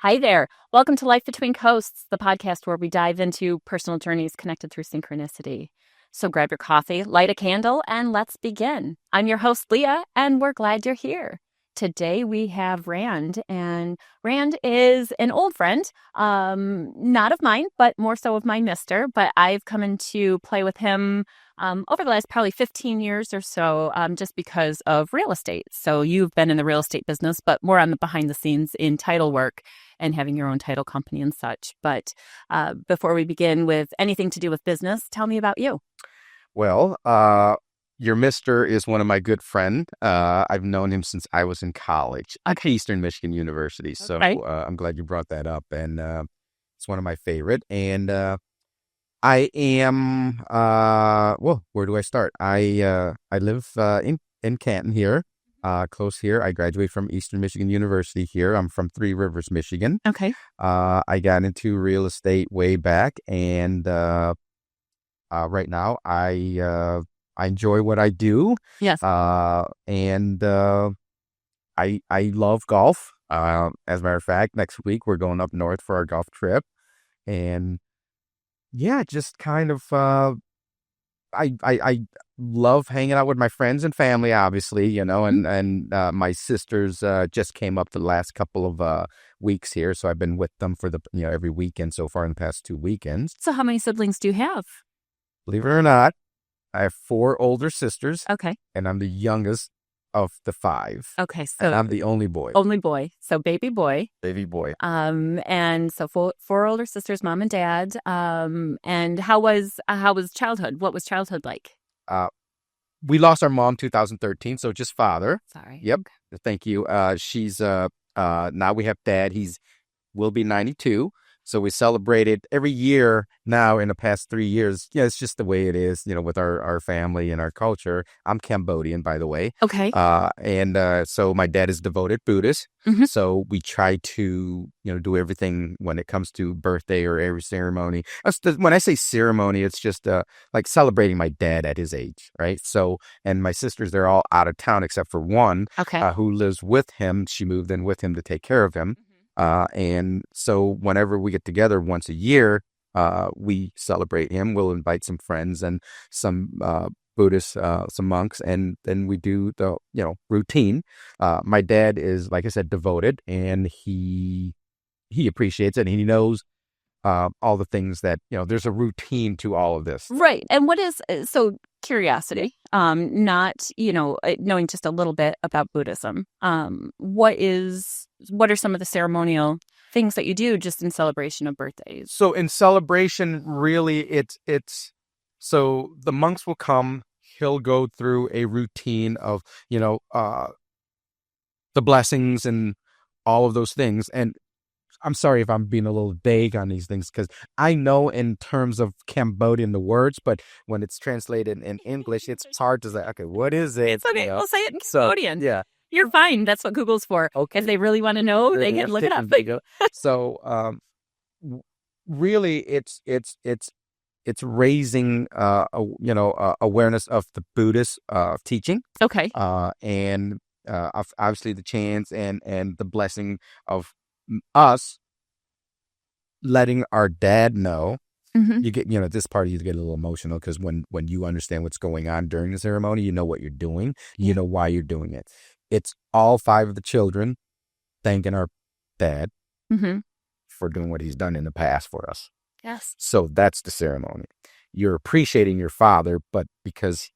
Hi there. Welcome to Life Between Coasts, the podcast where we dive into personal journeys connected through synchronicity. So grab your coffee, light a candle, and let's begin. I'm your host, Leah, and we're glad you're here. Today we have Rand, and Rand is an old friend, not of mine, but more so of my mister. But I've come in to play with him over the last probably 15 years or so, just because of real estate. So you've been in the real estate business, but more on the behind the scenes in title work and having your own title company and such. But before we begin with anything to do with business, tell me about you. Well, your mister is one of my good friend. I've known him since I was in college at Eastern Michigan University. So Okay. I'm glad you brought that up. And it's one of my favorite. And I am, well, where do I start? I live in Canton here, close here. I graduated from Eastern Michigan University here. I'm from Three Rivers, Michigan. Okay. I got into real estate way back. And right now, I enjoy what I do. Yes. And I love golf. As a matter of fact, next week we're going up north for our golf trip. And yeah, just kind of I love hanging out with my friends and family, obviously, and my sisters just came up the last couple of weeks here, so I've been with them for every weekend so far in the past 2 weekends. So how many siblings do you have? Believe it or not, I have 4 older sisters. Okay. And I'm the youngest of the 5. Okay. And So I'm the only boy. only boy. So baby boy. Baby boy. And so four older sisters, mom and dad. And how was childhood? What was childhood like? We lost our mom 2013, so just father. Sorry. Yep. Thank you. She's now we have dad. Will be 92. So we celebrated every year now in the past 3 years. Yeah, it's just the way it is, with our family and our culture. I'm Cambodian, by the way. Okay. And so my dad is devoted Buddhist. Mm-hmm. So we try to, do everything when it comes to birthday or every ceremony. When I say ceremony, it's just like celebrating my dad at his age, right? So, and my sisters, they're all out of town except for one who lives with him. She moved in with him to take care of him. And so whenever we get together once a year, we celebrate him. We'll invite some friends and some Buddhists, some monks, and then we do the routine. My dad is, like I said, devoted, and he appreciates it, and he knows all the things that there's a routine to all of this. Right. And what is so curiosity? Not knowing just a little bit about Buddhism. What are some of the ceremonial things that you do just in celebration of birthdays? So in celebration, really, it's so the monks will come. He'll go through a routine of the blessings and all of those things. And I'm sorry if I'm being a little vague on these things, because I know in terms of Cambodian the words, but when it's translated in English, it's hard to say, okay, what is it? It's okay. We'll say it in Cambodian. So, yeah. You're fine. That's what Google's for. Okay. If they really want to know, they can look it up. So really, it's raising awareness of the Buddhist teaching. Okay. And obviously the chants and the blessing of us letting our dad know. Mm-hmm. You get, this part you get a little emotional because when you understand what's going on during the ceremony, you know what you're doing, you know why you're doing it. It's all 5 of the children thanking our dad for doing what he's done in the past for us. Yes. So that's the ceremony. You're appreciating your father, but because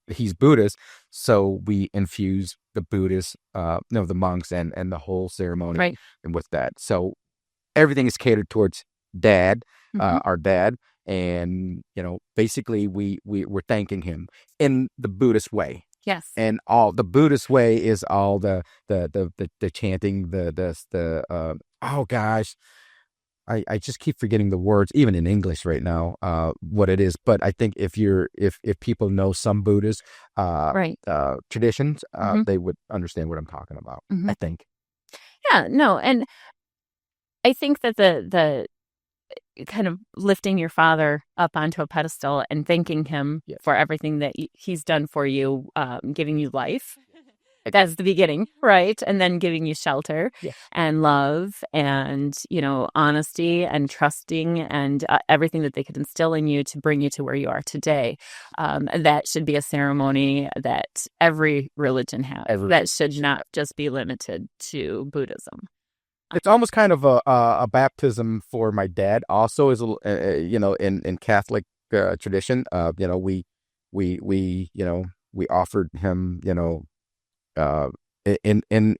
he's Buddhist, so we infuse the Buddhist, the monks and the whole ceremony, right, and with that. So everything is catered towards dad, our dad, and basically we're thanking him in the Buddhist way. Yes. And all the Buddhist way is all the chanting, oh gosh, I just keep forgetting the words, even in English right now, what it is. But I think if people know some Buddhist traditions, they would understand what I'm talking about. I think. Yeah. No. And I think that the kind of lifting your father up onto a pedestal and thanking him for everything that he's done for you, giving you life, That's the beginning, right? And then giving you shelter Yeah. and love and, honesty and trusting and everything that they could instill in you to bring you to where you are today. That should be a ceremony that every religion has. That should not just be limited to Buddhism. It's almost kind of a baptism for my dad. Also, is in Catholic tradition. We offered him, in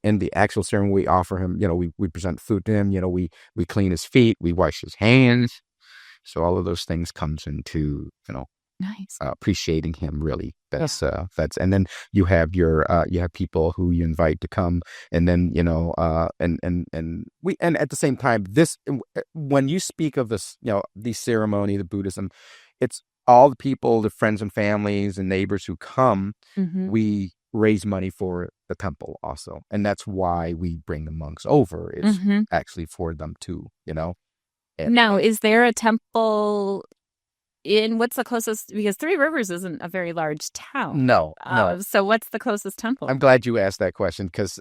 the actual ceremony, we offer him, we present food to him. We clean his feet, we wash his hands. So all of those things comes into, Nice. Appreciating him, really. And then you have people who you invite to come, and then and at the same time, when you speak of this, the ceremony, the Buddhism, it's all the people, the friends and families and neighbors who come. Mm-hmm. We raise money for the temple also, and that's why we bring the monks over. It's actually for them too, Now, is there a temple in what's the closest? Because Three Rivers isn't a very large town. No. So what's the closest temple? I'm glad you asked that question because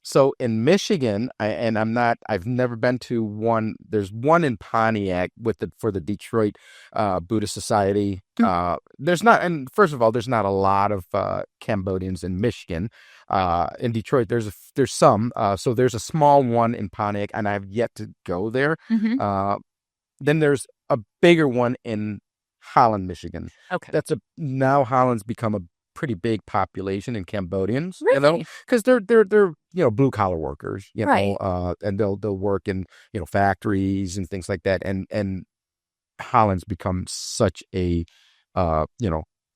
so in Michigan, I've never been to one. There's one in Pontiac for the Detroit Buddhist Society. There's not, and first of all, there's not a lot of Cambodians in Michigan. In Detroit, there's some. So there's a small one in Pontiac, and I've yet to go there. Then there's a bigger one in Holland, Michigan. Okay. Now Holland's become a pretty big population in Cambodians, really? Because they're blue collar workers, right. And they'll work in factories and things like that, and Holland's become such a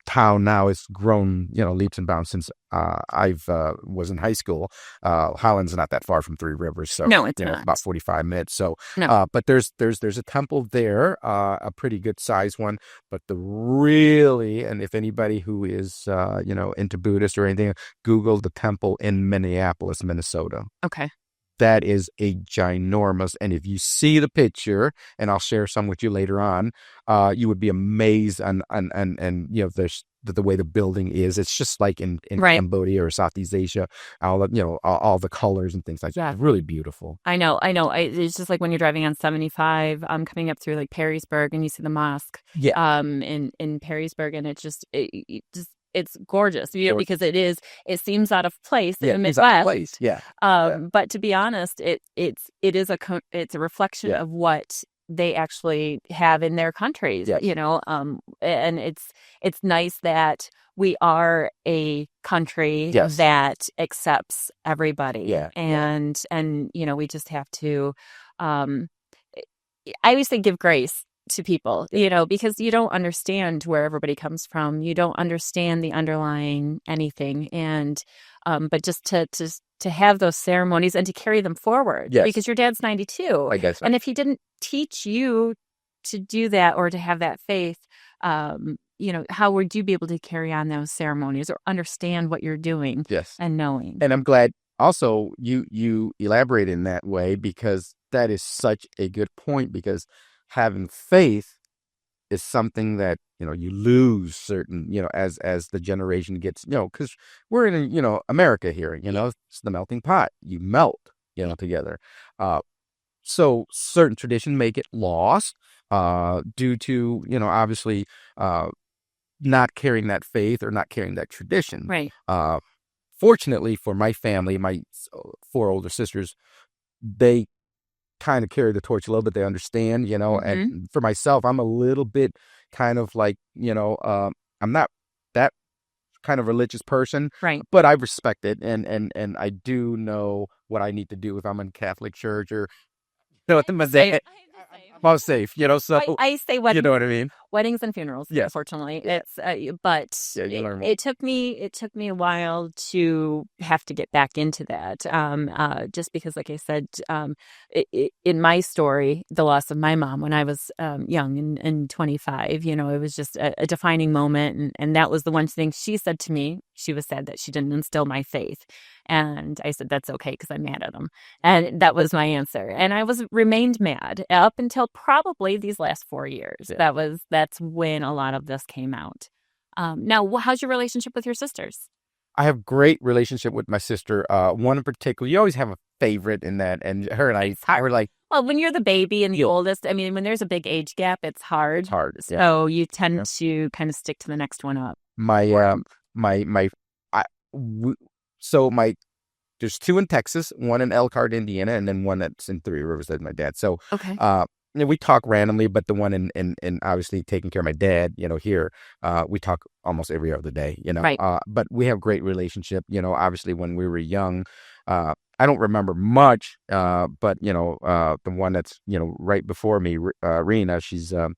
town now. It's grown leaps and bounds since I've was in high school. Holland's not that far from Three Rivers, so no, it's not. About 45 minutes. So, no. But there's a temple there, a pretty good sized one. But and if anybody who is into Buddhist or anything, Google the temple in Minneapolis, Minnesota. Okay. That is a ginormous, and if you see the picture, and I'll share some with you later on, you would be amazed on the way the building is. It's just like in right. Cambodia or Southeast Asia, all the colors and things like that. It's really beautiful. I know. It's just like when you're driving on 75, coming up through like Perrysburg, and you see the mosque. Yeah. In Perrysburg, and it's gorgeous, because it seems out of place in the Midwest. Yeah. But to be honest, it's a reflection of what they actually have in their countries, and it's nice that we are a country that accepts everybody. Yeah. And we just have to, I always say, give grace to people, because you don't understand where everybody comes from. You don't understand the underlying anything. And, but just to have those ceremonies and to carry them forward, because your dad's 92. I guess. And if he didn't teach you to do that or to have that faith, how would you be able to carry on those ceremonies or understand what you're doing and knowing? And I'm glad also you elaborate in that way, because that is such a good point, because having faith is something that you lose certain as the generation gets because we're in America here, it's the melting pot. You melt together, so certain tradition may get lost due to obviously not carrying that faith or not carrying that tradition. Right. Fortunately for my family, my 4 older sisters, they kind of carry the torch a little bit. They understand, and for myself, I'm a little bit kind of like, I'm not that kind of religious person, right? But I respect it, and I do know what I need to do if I'm in Catholic church or at the Mosaic. I'm safe, so I say weddings, you know what I mean? Weddings and funerals. Yes. Unfortunately, it's it took me a while to have to get back into that. Just because, like I said, in my story, the loss of my mom when I was young and 25, it was just a defining moment, and that was the one thing she said to me. She was sad that she didn't instill my faith, and I said that's okay because I'm mad at them, and that was my answer. And I remained mad up until probably these last 4 years. That's when a lot of this came out. Now, how's your relationship with your sisters? I have great relationship with my sister. One in particular, you always have a favorite in that, and her and I were like, well, when you're the baby and the oldest, I mean, when there's a big age gap, it's hard. it's hard. Yeah. So you tend to kind of stick to the next one up. There's two in Texas, one in Elkhart, Indiana, and then one that's in Three Rivers. That's my dad. So, Okay. we talk randomly, but the one in obviously taking care of my dad, here, we talk almost every other day, Right. But we have great relationship, obviously when we were young, I don't remember much, but the one that's, right before me, Rena, she's, her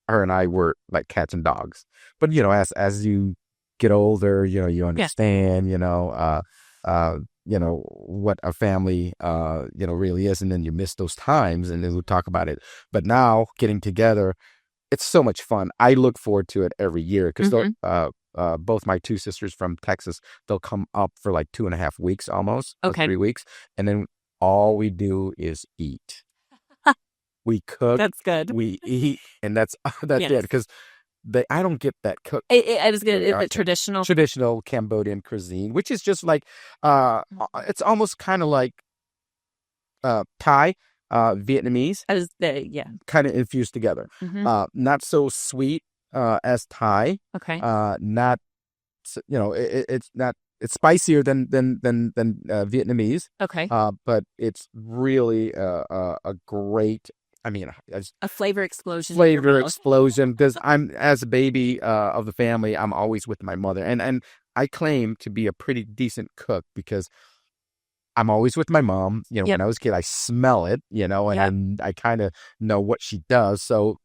and I were like cats and dogs, but, as you get older, you understand, what a family, really is. And then you miss those times and then we'll talk about it. But now getting together, it's so much fun. I look forward to it every year because both my two sisters from Texas, they'll come up for like 2.5 weeks almost, or 3 weeks. And then all we do is eat. We cook. That's good. We eat. And that's it. Because I don't get that cooked. I was going to, traditional Cambodian cuisine, which is just like, it's almost kind of like Thai, Vietnamese. Kind of infused together. Not so sweet as Thai. Okay. Not, it's not. It's spicier than Vietnamese. Okay. But it's really a great. I mean, a flavor explosion. Because I'm, as a baby of the family, I'm always with my mother, and I claim to be a pretty decent cook because I'm always with my mom. When I was a kid, I smell it, and I kind of know what she does. So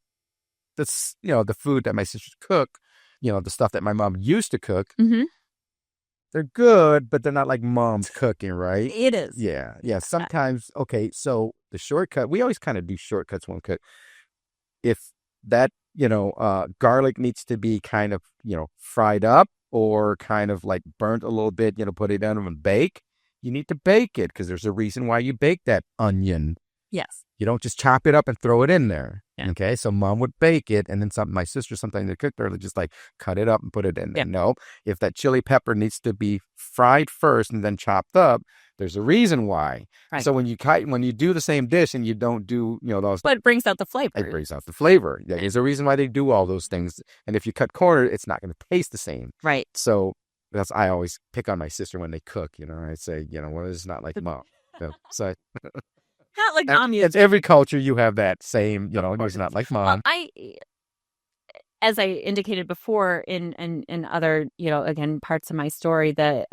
that's the food that my sisters cook, the stuff that my mom used to cook. They're good, but they're not like mom's cooking, right? It is. Yeah. Sometimes, okay, so the shortcut, we always kind of do shortcuts when we cook. If that, garlic needs to be kind of, fried up or kind of like burnt a little bit, put it down and bake, you need to bake it because there's a reason why you bake that onion. Yes. You don't just chop it up and throw it in there. Yeah. Okay. So mom would bake it. And then my sister, sometimes they cooked her, just like cut it up and put it in there. No, if that chili pepper needs to be fried first and then chopped up, there's a reason why. Right. So when you do the same dish and you don't do, those. But it brings out the flavor. It brings out the flavor. Yeah. There's a reason why they do all those things. And if you cut corners, it's not going to taste the same. Right. So I always pick on my sister when they cook, I say, well, it's not like mom. So. Not like mom. It's every culture you have that same, it's not like mom. Well, as I indicated before in other, again, parts of my story, that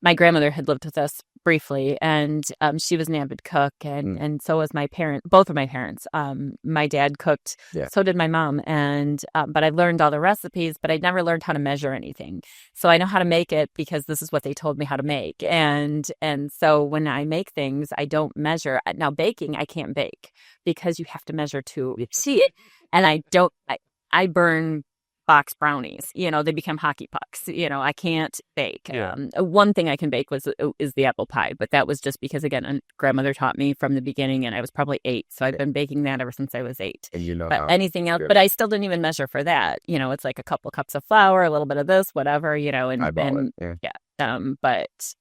my grandmother had lived with us briefly, and she was an avid cook, and so was both of my parents. My dad cooked, so did my mom, and but I learned all the recipes, but I never learned how to measure anything. So I know how to make it because this is what they told me how to make, and so when I make things, I don't measure. Now baking, I can't bake because you have to measure to see it, and I burn box brownies, they become hockey pucks. I can't bake. One thing I can bake is the apple pie, but that was just because, again, grandmother taught me from the beginning, and I was probably 8, so I've been baking that ever since I was 8. And but anything else, but I still didn't even measure for that. It's like a couple cups of flour, a little bit of this, whatever, but.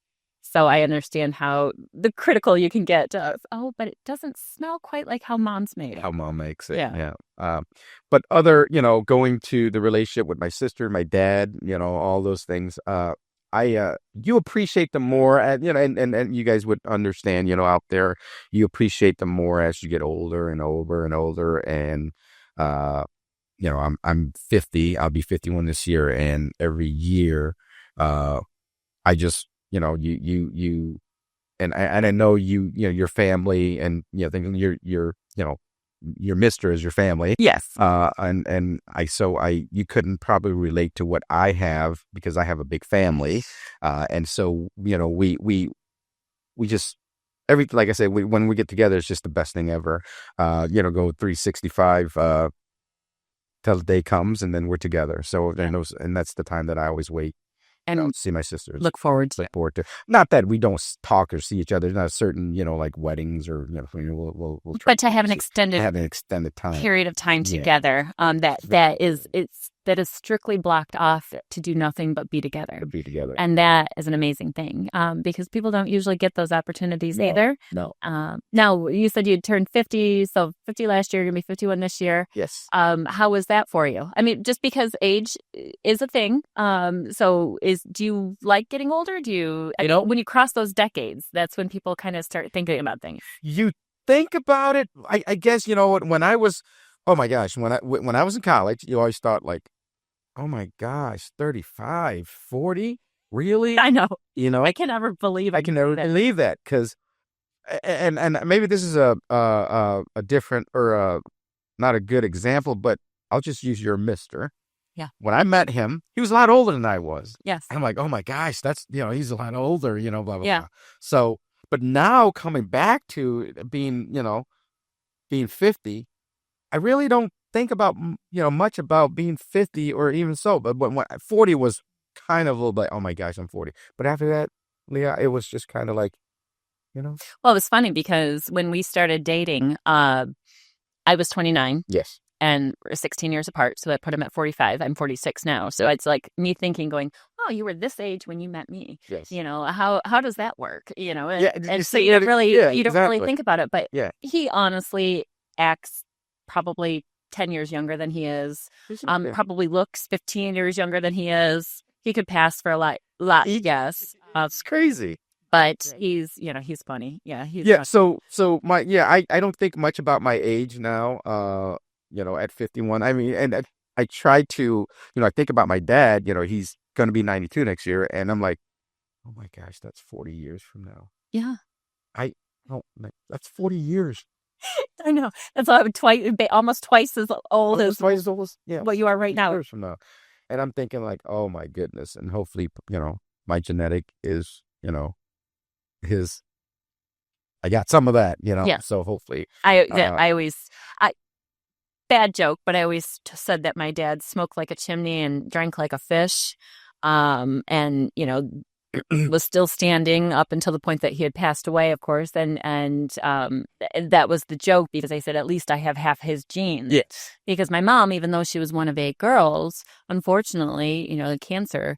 So I understand how the critical you can get of, but it doesn't smell quite like how mom's made it. How mom makes it, yeah. But other, going to the relationship with my sister, my dad, all those things, you appreciate them more, and you guys would understand, out there, you appreciate them more as you get older and older and older, and I'm 50, I'll be 51 this year, and every year, I just. You and I know your family and thinking your mister is your family. Yes. And you couldn't probably relate to what I have because I have a big family. And so we just like I said, when we get together, it's just the best thing ever. Go 365 till the day comes, and then we're together. So and that's the time that I always wait. And see my sisters. Look forward to. Not that we don't talk or see each other. There's not certain, like weddings or we'll try. But to have an extended time period of time together. It's that is strictly blocked off to do nothing but be together. To be together. And that is an amazing thing because people don't usually get those opportunities either. No. Now, you said you turned 50, so 50 last year, you're going to be 51 this year. Yes. How was that for you? I mean, just because age is a thing. Do you like getting older? When you cross those decades, that's when people kind of start thinking about things. You think about it. I guess, when I was, oh my gosh, when I was in college, you always thought like, oh my gosh, 35, 40? Really? I know. I can never believe I can never believe that because, and maybe this is a different or not a good example, but I'll just use your mister. Yeah. When I met him, he was a lot older than I was. Yes. I'm like, oh my gosh, that's, he's a lot older, blah, blah, yeah. blah. So, but now coming back to being 50, I really don't think about, much about being 50 or even so. But when 40 was kind of a little bit, oh my gosh, I'm 40. But after that, Leah, it was just kind of like, Well, it was funny because when we started dating, I was 29. Yes. And we're 16 years apart. So that put him at 45. I'm 46 now. So it's like me thinking going, oh, you were this age when you met me. Yes. How does that work? And so you don't really exactly. think about it. But yeah. He honestly acts probably 10 years younger than he is. Probably looks 15 years younger than he is. He could pass for a lot, yes. It's crazy. But he's funny. Yeah. Funny. So I don't think much about my age now, at 51. I mean, and I try to, I think about my dad, he's going to be 92 next year. And I'm like, oh my gosh, that's 40 years from now. Yeah. That's 40 years. I know. That's almost twice as old as what you are right now. Years from now. And I'm thinking like, oh my goodness. And hopefully, my genetic is, I got some of that, Yeah. So hopefully. Bad joke, but I always said that my dad smoked like a chimney and drank like a fish. And, was still standing up until the point that he had passed away, of course. And that was the joke because I said, at least I have half his genes. Yes. Because my mom, even though she was one of 8 girls, unfortunately, cancer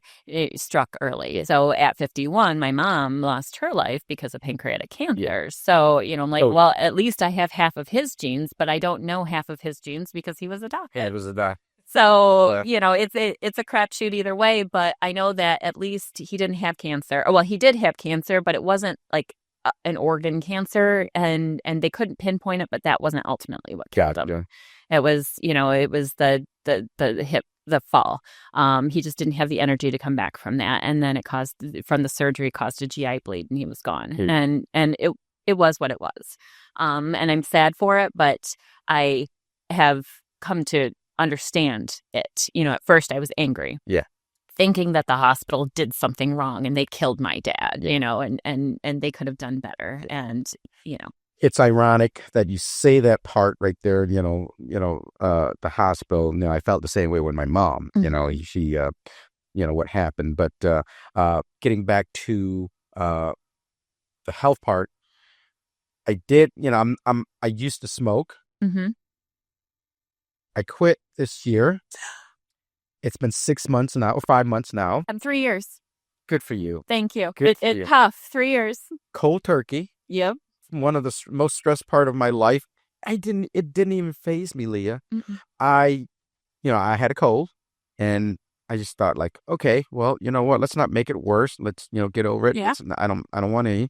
struck early. So at 51, my mom lost her life because of pancreatic cancer. Yeah. So, I'm like, well, at least I have half of his genes, but I don't know half of his genes because he was a doctor. Yeah, it was a doctor. So, it's a crapshoot either way, but I know that at least he didn't have cancer. Well, he did have cancer, but it wasn't like an organ cancer and they couldn't pinpoint it, but that wasn't ultimately what killed him. It was, it was the hip, the fall. He just didn't have the energy to come back from that. And then from the surgery caused a GI bleed and he was gone. And it was what it was. And I'm sad for it, but I have come to understand it. At first I was angry. Yeah. Thinking that the hospital did something wrong and they killed my dad, and they could have done better. And, it's ironic that you say that part right there, the hospital. I felt the same way with my mom, she, what happened. But getting back to the health part, I did, I used to smoke. Mm-hmm. I quit this year. It's been 6 months now, or 5 months now. I'm 3 years. Good for you. Thank you. It's tough. 3 years. Cold turkey. Yep. One of the most stressed part of my life. It didn't even faze me, Leah. Mm-mm. I had a cold and I just thought like, okay, well, you know what? Let's not make it worse. Let's, get over it. Yeah. I don't want any,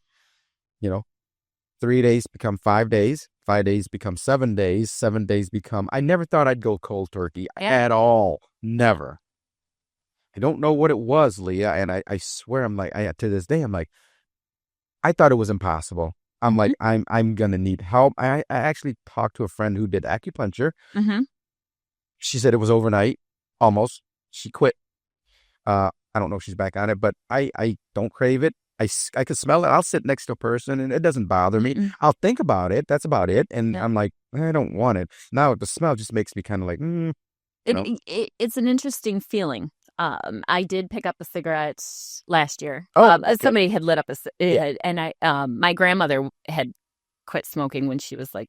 3 days become 5 days. 5 days become 7 days. 7 days become... I never thought I'd go cold turkey at all. Never. I don't know what it was, Leah. And I swear I'm like, to this day, I'm like, I thought it was impossible. I'm like, I'm going to need help. I actually talked to a friend who did acupuncture. Mm-hmm. She said it was overnight, almost. She quit. I don't know if she's back on it, but I don't crave it. I could smell it. I'll sit next to a person and it doesn't bother me. Mm-mm. I'll think about it. That's about it. And I'm like, I don't want it. Now the smell just makes me kind of like, It's an interesting feeling. I did pick up a cigarette last year. Okay. Somebody had lit up and my grandmother had quit smoking when she was like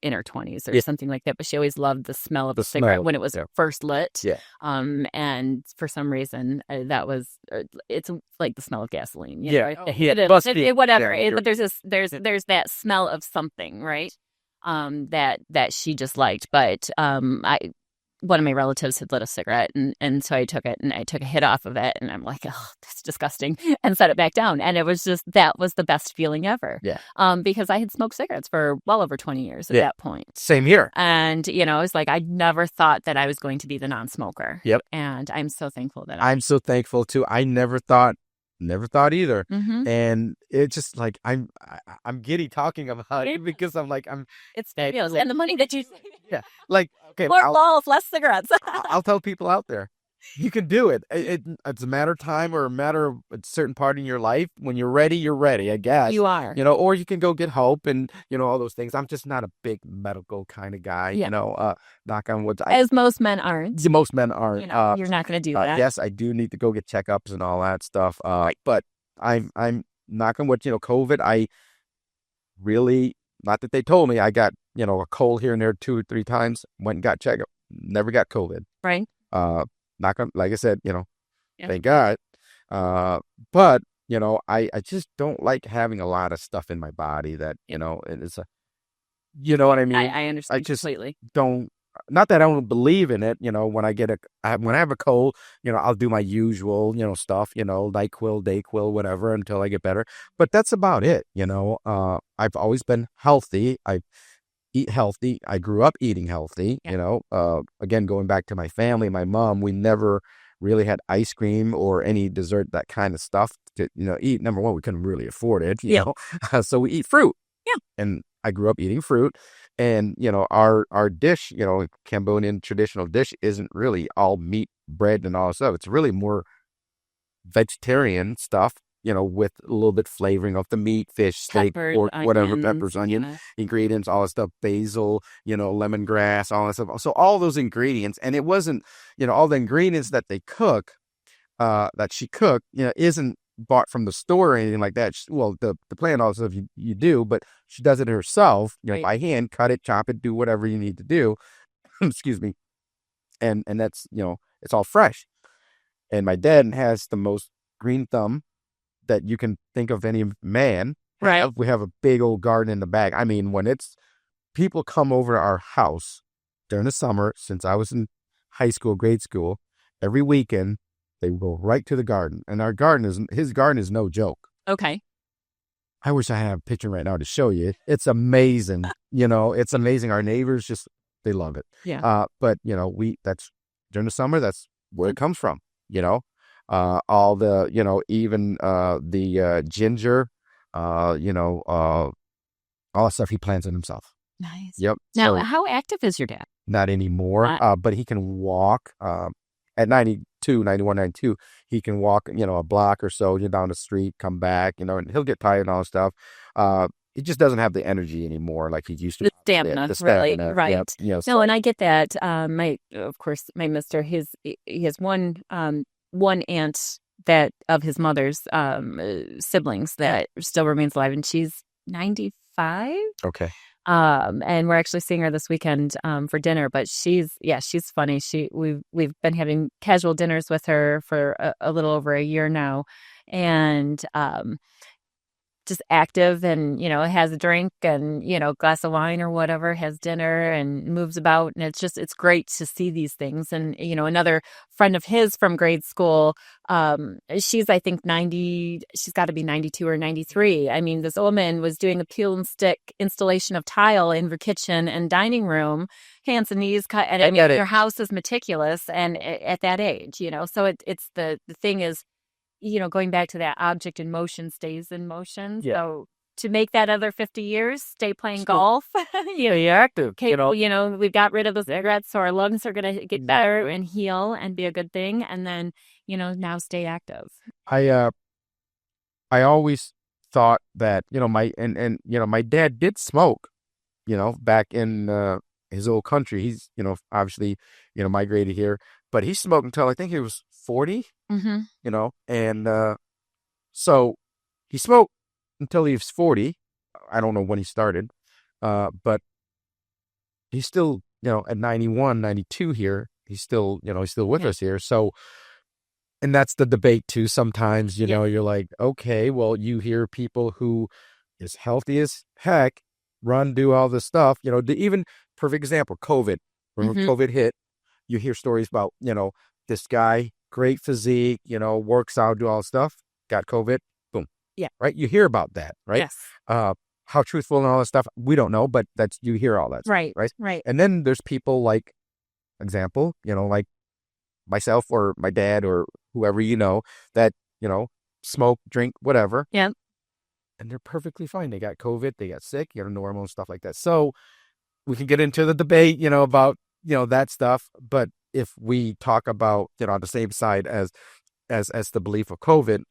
in her 20s or something like that. But she always loved the smell of the cigarette when it was first lit. Yeah. And for some reason, that was it's like the smell of gasoline. You know? Whatever. But there's that smell of something, right? That she just liked. But one of my relatives had lit a cigarette, and so I took it and I took a hit off of it, and I'm like, oh, that's disgusting, and set it back down. And it was just, that was the best feeling ever. Yeah. Because I had smoked cigarettes for well over 20 years at that point. Same here. And, you know, it's like, I never thought that I was going to be the non-smoker. Yep. And I'm so thankful that I'm so thankful too. I never thought either. Mm-hmm. And it's just like, I'm giddy talking about it because it's fabulous. And the money that you yeah, like, okay, more balls, less cigarettes. I'll tell people out there, you can do it. It's a matter of time or a matter of a certain part in your life. When you're ready, I guess. You are. You know, or you can go get help and, you know, all those things. I'm just not a big medical kind of guy, you know, knock on wood. As most men aren't. Most men aren't. You're not going to do that. Yes, I do need to go get checkups and all that stuff. But I'm knock on wood, you know, COVID, I really, not that they told me, I got, you know, a cold here and there 2 or 3 times, went and got checked up, never got COVID. Right. Not gonna, like I said, you know, thank God. But, you know, I just don't like having a lot of stuff in my body that, you know, it's you know what I mean? I understand. I just completely. don't, not that I don't believe in it, you know, when I have a cold, you know, I'll do my usual, you know, stuff, you know, NyQuil, DayQuil, whatever, until I get better. But that's about it, you know. I've always been healthy. I eat healthy. I grew up eating healthy, you know. Again, going back to my family, my mom, we never really had ice cream or any dessert, that kind of stuff to, you know, eat. Number one, we couldn't really afford it, you know. So we eat fruit. Yeah. And I grew up eating fruit. And, you know, our dish, you know, Cambodian traditional dish isn't really all meat, bread, and all that stuff. It's really more vegetarian stuff, you know, with a little bit flavoring of the meat, fish, steak, pork, whatever, peppers, onion, ingredients, all that stuff, basil, you know, lemongrass, all that stuff. So all those ingredients, and it wasn't, you know, all the ingredients that they cook, that she cooked, you know, isn't bought from the store or anything like that. Well, the plant, all that stuff you do, but she does it herself, you know, by hand, cut it, chop it, do whatever you need to do. Excuse me. And that's, you know, it's all fresh. And my dad has the most green thumb that you can think of any man. Right. We have a big old garden in the back. I mean, when people come over to our house during the summer, since I was in high school, grade school, every weekend, they go right to the garden. And his garden is no joke. Okay. I wish I had a picture right now to show you. It's amazing. You know, it's amazing. Our neighbors they love it. Yeah. But, you know, that's during the summer, that's where it comes from, you know. All the, you know, even the ginger, you know, all the stuff he plants in himself. Nice. Yep. Now, So, how active is your dad? not anymore, but he can walk. At 91, 92, he can walk, you know, a block or so, down the street, come back, you know, and he'll get tired and all that stuff. He just doesn't have the energy anymore like he used to. The stamina, really, right? Yep, you know, No, and I get that. Of course, my mister, he has one aunt that of his mother's siblings that still remains alive, and she's 95. Okay. And we're actually seeing her this weekend for dinner. But she's funny. We've been having casual dinners with her for a little over a year now, and just active, and, you know, has a drink and, you know, glass of wine or whatever, has dinner and moves about. And it's great to see these things. And, you know, another friend of his from grade school, she's, I think, 90, she's got to be 92 or 93. I mean, this woman was doing a peel and stick installation of tile in her kitchen and dining room, hands and knees cut. And I mean, her house is meticulous, and at that age, you know, so it's the thing is, you know, going back to that object in motion stays in motion. Yeah. So to make that other 50 years, stay playing golf. You're active. Okay, you know, we've got rid of the cigarettes, so our lungs are going to get better and heal and be a good thing. And then, you know, now stay active. I always thought that, you know, my dad did smoke, you know, back in his old country. He's, you know, obviously, you know, migrated here, but he smoked until I think he was 40. Mm-hmm. You know, and so he smoked until he was 40. I don't know when he started, but he's still, at 91, 92 here, he's still with us here. So, and that's the debate too. Sometimes, you're like, okay, well, you hear people who is healthy as heck, do all this stuff, even perfect example, COVID. When COVID hit, you hear stories about, this guy, great physique, works out, do all this stuff, got COVID, boom. Yeah. Right. You hear about that, right? Yes. How truthful and all that stuff, we don't know, but you hear all that. Right. Stuff, right. Right. And then there's people like, example, like myself or my dad or whoever, that, smoke, drink, whatever. Yeah. And they're perfectly fine. They got COVID, they got sick, normal and stuff like that. So we can get into the debate, about, that stuff. But if we talk about, on the same side as the belief of COVID, it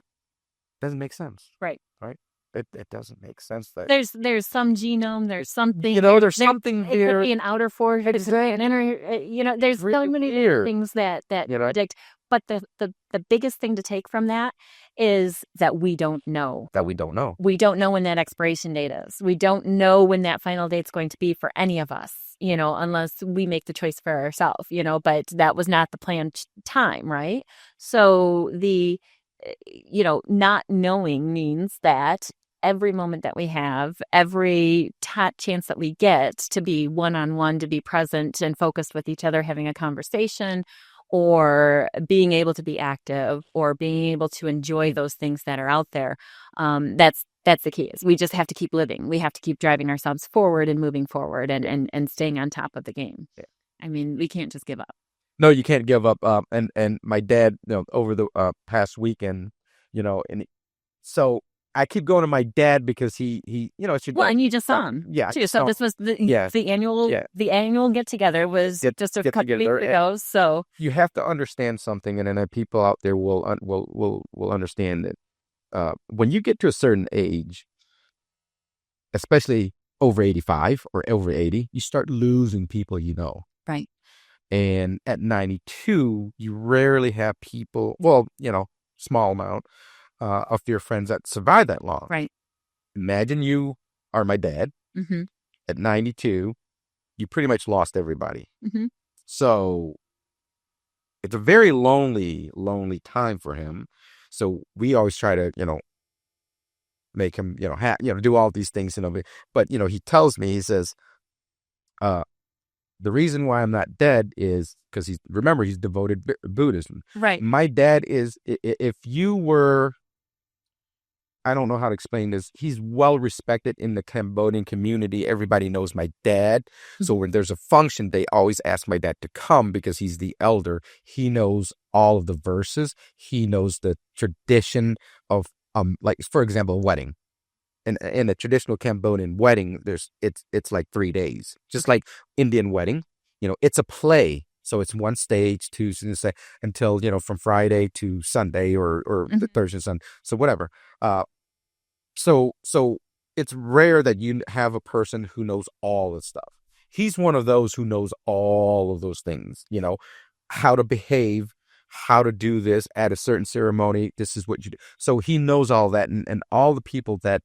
doesn't make sense. Right. Right. It doesn't make sense that there's some genome, there's something, there's something it here. could be an outer force, an inner, there's so many things that predict. But the biggest thing to take from that is that we don't know. We don't know when that expiration date is. We don't know when that final date's going to be for any of us, unless we make the choice for ourselves, but that was not the planned time, right? So the, not knowing means that every moment that we have, every chance that we get to be one-on-one, to be present and focused with each other, having a conversation, or being able to be active, or being able to enjoy those things that are out there, that's the key. Is we just have to keep living. We have to keep driving ourselves forward and moving forward and staying on top of the game. Yeah. I mean, we can't just give up. No, you can't give up. And my dad, over the past weekend, and so I keep going to my dad because he and you just saw him. Yeah. Too. So this was the annual get together was just a couple weeks ago. So you have to understand something, and then people out there will understand that when you get to a certain age, especially over 85 or over 80, you start losing people, Right. And at 92, you rarely have people, well, small amount of your friends that survive that long. Right. Imagine you are my dad. Mm-hmm. At 92, you pretty much lost everybody. Mm-hmm. So it's a very lonely time for him. So we always try to, make him, do all these things, but, he tells me, he says, the reason why I'm not dead is because he's devoted Buddhism. Right. My dad is, if you were, I don't know how to explain this. He's well respected in the Cambodian community. Everybody knows my dad. Mm-hmm. So when there's a function, they always ask my dad to come because he's the elder. He knows all of the verses. He knows the tradition of, like, for example, a wedding. In a traditional Cambodian wedding, it's like 3 days, just like Indian wedding. It's a play, so it's one stage, two, until from Friday to Sunday or mm-hmm. Thursday and Sunday, so whatever. So it's rare that you have a person who knows all this stuff. He's one of those who knows all of those things. How to behave, how to do this at a certain ceremony. This is what you do. So he knows all that, and all the people that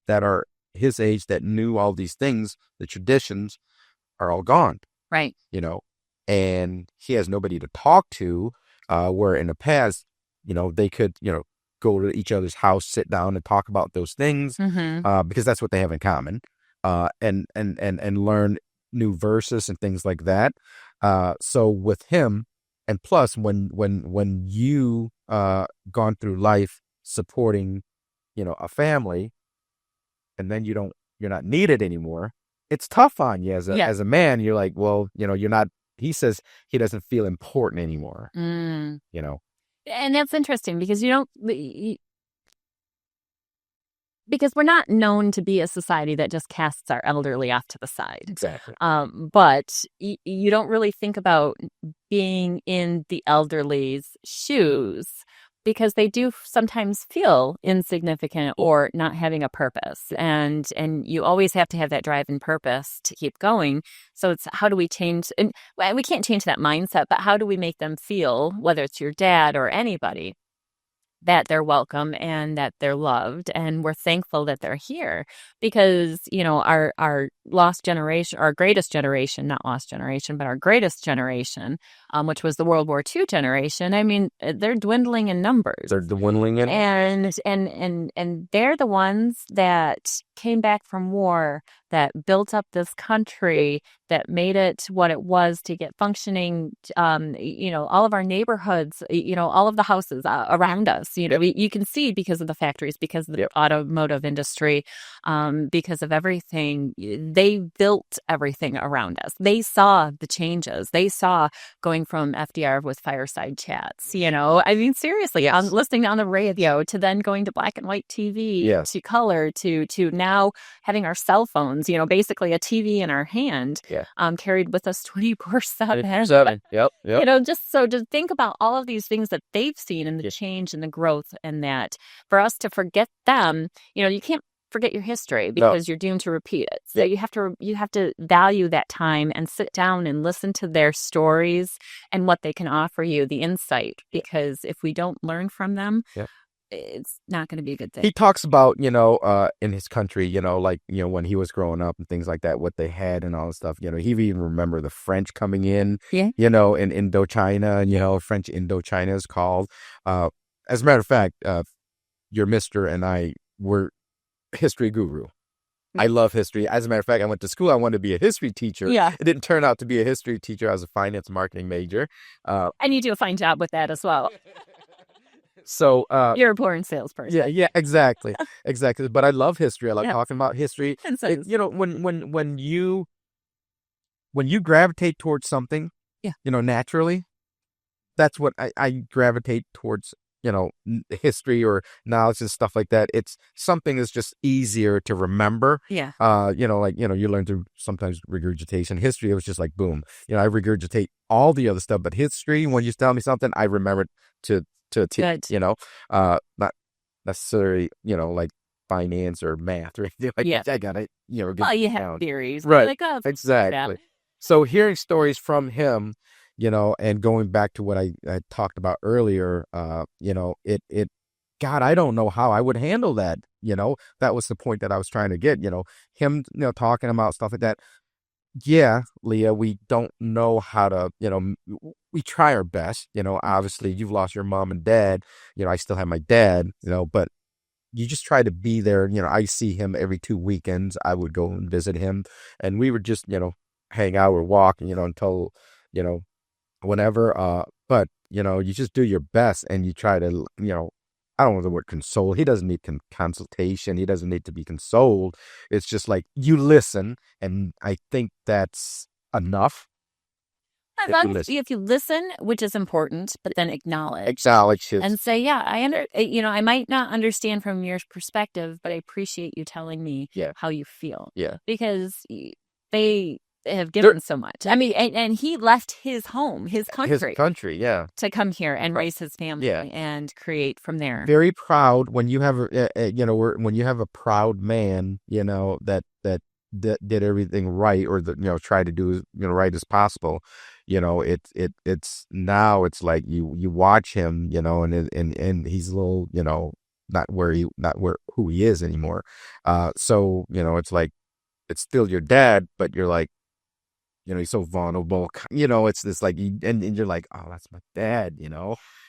are his age that knew all these things, the traditions, are all gone. Right. And he has nobody to talk to, where in the past, they could, go to each other's house, sit down and talk about those things, mm-hmm. Because that's what they have in common, and learn new verses and things like that. So with him, and plus when you gone through life supporting, a family, and then you're not needed anymore, it's tough on you as a man. You're like, well, you're not, he says he doesn't feel important anymore, And that's interesting because because we're not known to be a society that just casts our elderly off to the side. Exactly. But you don't really think about being in the elderly's shoes, because they do sometimes feel insignificant or not having a purpose. And you always have to have that drive and purpose to keep going. So it's, how do we change, and we can't change that mindset, but how do we make them feel, whether it's your dad or anybody, that they're welcome and that they're loved, and we're thankful that they're here, because our lost generation, our greatest generation, not lost generation, but our greatest generation, which was the World War II generation. I mean, they're dwindling in numbers. They're dwindling in, and they're the ones that came back from war, that built up this country, that made it what it was to get functioning. All of our neighborhoods, all of the houses around us, you can see, because of the factories, because of the automotive industry, because of everything. They built everything around us. They saw the changes. They saw going from FDR with fireside chats, I mean, seriously, listening on the radio, to then going to black and white TV, to color, to now having our cell phones, basically a TV in our hand, carried with us 24/7. Yep. Just so to think about all of these things that they've seen, and the change and the growth, and that for us to forget them, you can't forget your history, because you're doomed to repeat it. So you have to value that time and sit down and listen to their stories and what they can offer you, the insight, because if we don't learn from them, it's not going to be a good thing. He talks about, in his country, when he was growing up and things like that, what they had and all this stuff. He even remember the French coming in, in Indochina, and, French Indochina is called. As a matter of fact, your mister and I were history guru. I love history. As a matter of fact, I went to school. I wanted to be a history teacher. It didn't turn out to be a history teacher. I was a finance marketing major. And you do a fine job with that as well. So you're a born salesperson. Yeah, exactly. But I love history. I like talking about history. And so, when you gravitate towards something, naturally, that's what I gravitate towards. History or knowledge and stuff like that. It's something that's just easier to remember. Yeah. You learn through sometimes regurgitation. History, it was just like boom. I regurgitate all the other stuff, but history, when you tell me something, I remember it to not necessarily, like finance or math or anything like that. I got it. Well, you have theories, right? Like, oh, exactly. So hearing stories from him, and going back to what I talked about earlier, it God, I don't know how I would handle that. That was the point that I was trying to get. Him, talking about stuff like that. Yeah, Leah, we don't know how to, we try our best. Obviously, you've lost your mom and dad. I still have my dad. But you just try to be there. I see him every 2 weekends. I would go and visit him, and we would just, hang out or walk, until, whenever. But you just do your best, and you try to, I don't know the word console. He doesn't need consultation. He doesn't need to be consoled. It's just like you listen, and I think that's enough. If you listen, which is important, but then acknowledge his, and say, I might not understand from your perspective, but I appreciate you telling me how you feel. Because they have given so much. I mean, and he left his home, his country, to come here and raise his family and create from there. Very proud when you have when you have a proud man, that did everything right, or try to do right as possible. It's now it's like you watch him, and he's a little, not who he is anymore. So it's like it's still your dad, but you're like, he's so vulnerable. It's this like, and you're like, oh, that's my dad.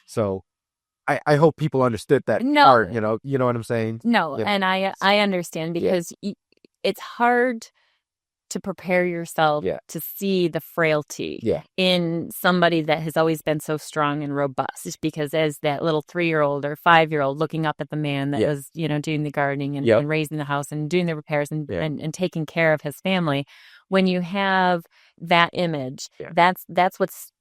So I hope people understood that part. You know what I'm saying? No, and I understand, because it's hard to prepare yourself to see the frailty in somebody that has always been so strong and robust, because as that little 3-year-old or 5-year-old looking up at the man that was, doing the gardening and raising the house and doing the repairs and taking care of his family, when you have that image, that's what's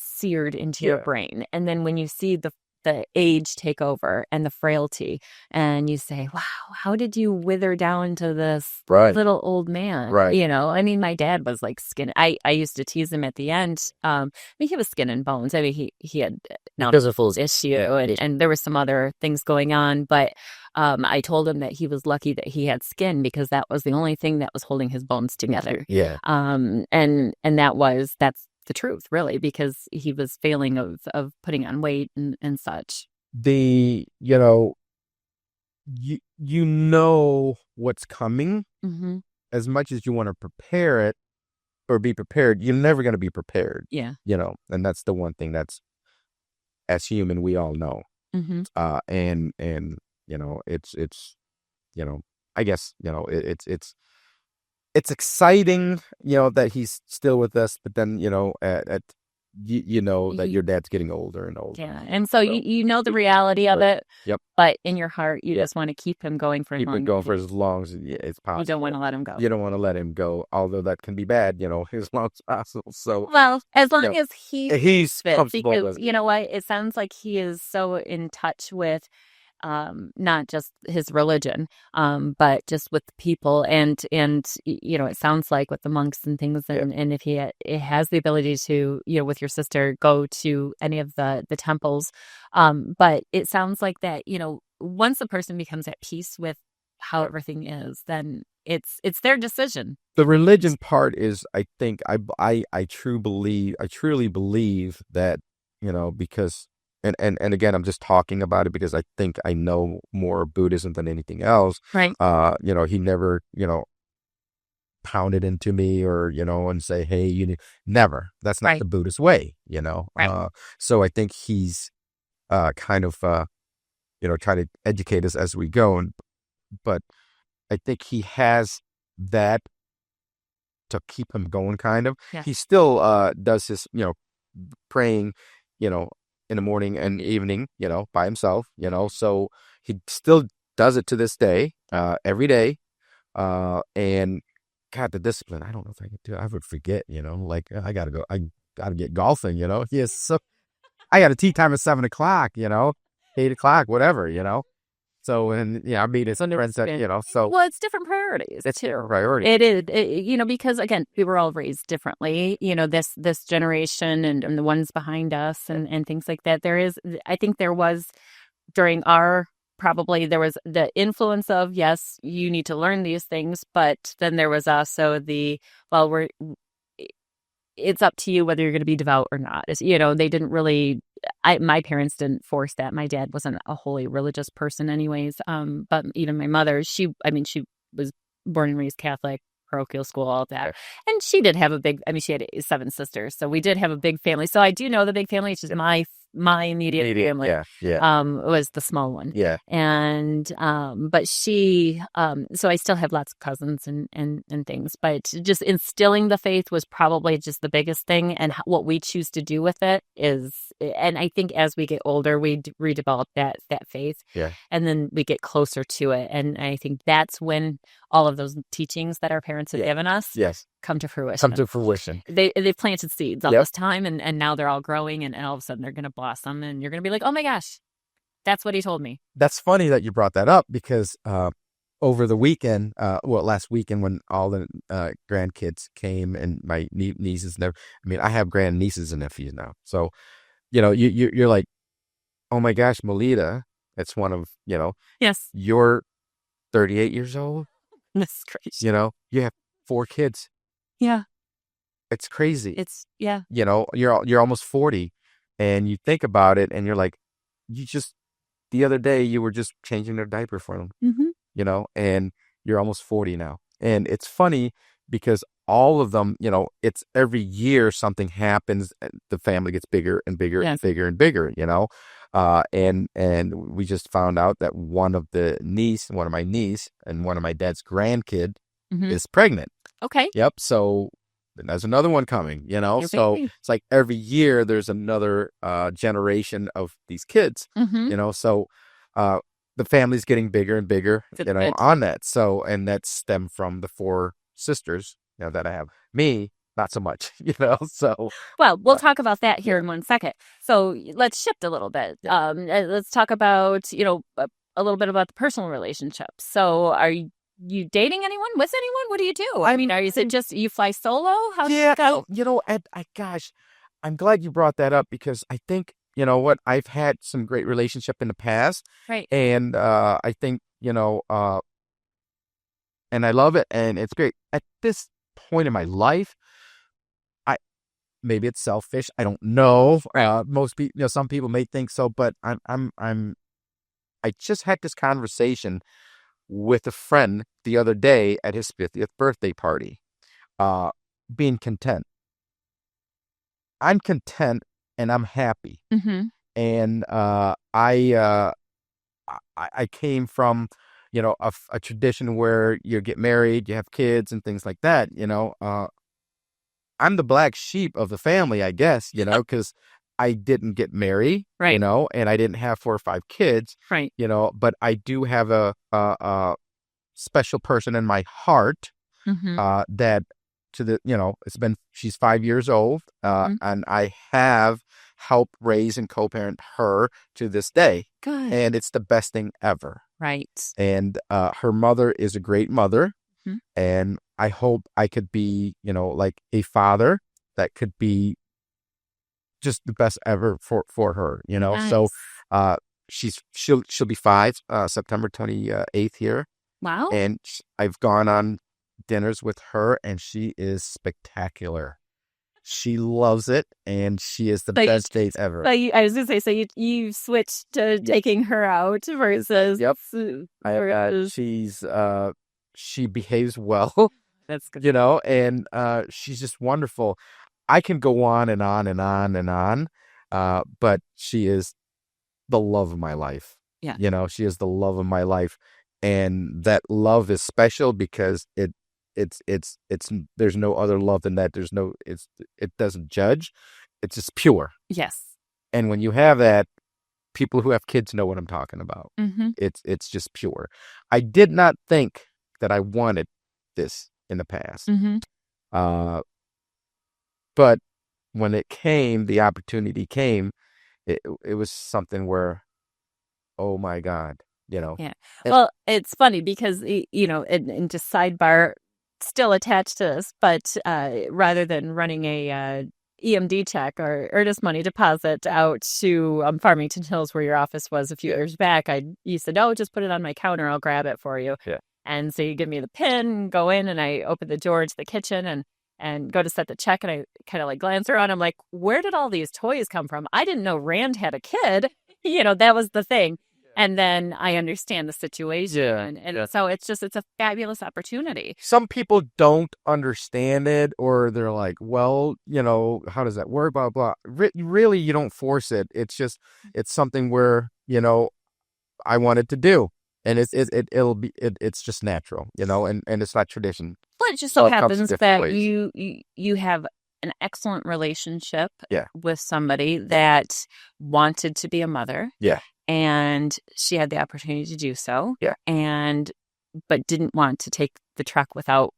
seared into your brain. And then when you see the age take over and the frailty, and you say, wow, how did you wither down to this little old man? I mean, my dad was like skin. I used to tease him at the end. I mean, he was skin and bones. I mean, he had physical issue, and there were some other things going on, but I told him that he was lucky that he had skin, because that was the only thing that was holding his bones together. And that's the truth, really, because he was failing of putting on weight and such. you know what's coming Mm-hmm. as much as you want to prepare it or be prepared. You're never going to be prepared. Yeah. And that's the one thing that's, as human, we all know. Mm-hmm. And it's I guess it's exciting, that he's still with us, but then at you know that your dad's getting older and older. Yeah. And so you know the reality of it. Yep. But in your heart, you just want to keep him going for as long as long as it's possible. You don't want to let him go. You don't want to let him go, although that can be bad, as long as possible. So, well, as long as he's fit, comfortable because with it. you know what, it sounds like he is so in touch with not just his religion, but just with people, and it sounds like with the monks and things, and if it has the ability to, with your sister, go to any of the temples, but it sounds like that, once a person becomes at peace with how everything is, then it's their decision. The religion part is, I think, I truly believe that, because. And again, I'm just talking about it because I think I know more Buddhism than anything else. Right. He never, pounded into me or, and say, hey, never. That's not the Buddhist way, Right. So I think he's kind of, trying to educate us as we go. But I think he has that to keep him going, kind of. Yeah. He still does his, praying, in the morning and evening, by himself, so he still does it to this day, every day. And God, the discipline, I don't know if I could do it. I would forget, like I gotta get golfing, yes. So I got a tea time at 7:00, 8:00, whatever, So, and I mean, it's friends that, so. Well, it's different priorities. It's too. different priorities. It is, because again, we were all raised differently, this generation and the ones behind us and things like that. I think there was during probably there was the influence of, yes, you need to learn these things, but then there was also it's up to you whether you're going to be devout or not. They didn't really, my parents didn't force that. My dad wasn't a wholly religious person anyways. But even my mother, she was born and raised Catholic, parochial school, all of that. And she did have she had 7 sisters. So we did have a big family. So I do know the big family. It's just my immediate family was the small one. Yeah. And but she so I still have lots of cousins and things, but just instilling the faith was probably just the biggest thing, and what we choose to do with it is, and I think as we get older we redevelop that faith, and then we get closer to it, and I think that's when all of those teachings that our parents have given us come to fruition. They've planted seeds all this time, and now they're all growing, and all of a sudden they're going to blossom, and you're going to be like, oh my gosh, that's what he told me. That's funny that you brought that up, because over the weekend, last weekend, when all the grandkids came and my nieces and I have grand nieces and nephews now, so you're like, oh my gosh, Melita, it's one of yes, you're 38 years old. That's crazy. You have 4 kids. Yeah. It's crazy. It's, yeah. You're almost 40, and you think about it, and you're like, the other day you were just changing their diaper for them, and you're almost 40 now. And it's funny because all of them, it's every year something happens, and the family gets bigger and bigger and bigger and bigger, and we just found out that one of my niece and one of my dad's grandkid is pregnant. Okay. Yep. So there's another one coming, so it's like every year there's another generation of these kids, so the family's getting bigger and bigger, on that. So, and that stemmed from the 4 sisters, that I have. Me, not so much, so. Well, we'll talk about that here in one second. So let's shift a little bit. Let's talk about, a little bit about the personal relationships. So are you dating anyone? With anyone? What do you do? I mean, is it just you fly solo? How does it go? Gosh, I'm glad you brought that up, because I think, I've had some great relationship in the past. Right. And I think, and I love it, and it's great. At this point in my life, maybe it's selfish. I don't know. Most people, some people may think so, but I just had this conversation with a friend the other day at his 50th birthday party. Being content. I'm content and I'm happy. Mm-hmm. And I came from, a tradition where you get married, you have kids and things like that. I'm the black sheep of the family, I guess, because I didn't get married, Right. And I didn't have 4 or 5 kids, Right. But I do have a special person in my heart Mm-hmm. that she's 5 years old, and I have helped raise and co-parent her to this day. Good. And it's the best thing ever. Right. And her mother is a great mother. Mm-hmm. And I hope I could be, like a father that could be just the best ever for her, Nice. So she'll be 5, September 28th here. Wow. And I've gone on dinners with her, and she is spectacular. She loves it, and she is the best date ever. I was going to say, so you switched to taking her out versus... Yep. She behaves well. That's good. And she's just wonderful. I can go on and on and on and on, but she is the love of my life. Yeah. She is the love of my life, and that love is special because it's there's no other love than that. It doesn't judge. It's just pure. Yes. And when you have that, people who have kids know what I'm talking about. Mm-hmm. It's just pure. I did not think that I wanted this in the past. Mm-hmm. But when the opportunity came, it was something where, oh my God, Yeah. Well, it's funny because, and just sidebar, still attached to this, but rather than running a EMD check or earnest money deposit out to Farmington Hills, where your office was a few years back, you said, "Oh, just put it on my counter. I'll grab it for you." Yeah. And so you give me the PIN, go in, and I open the door into the kitchen and go to set the check, and I kind of like glance around. I'm like, where did all these toys come from? I didn't know Rand had a kid. That was the thing. And then I understand the situation. And so it's a fabulous opportunity. Some people don't understand it, or they're like, well, how does that work? Blah, blah. Really, you don't force it. It's something where, I wanted to do. And it's just natural, and it's not tradition. Well, it just so happens that you have an excellent relationship with somebody that wanted to be a mother. Yeah. And she had the opportunity to do so. Yeah. But didn't want to take the truck without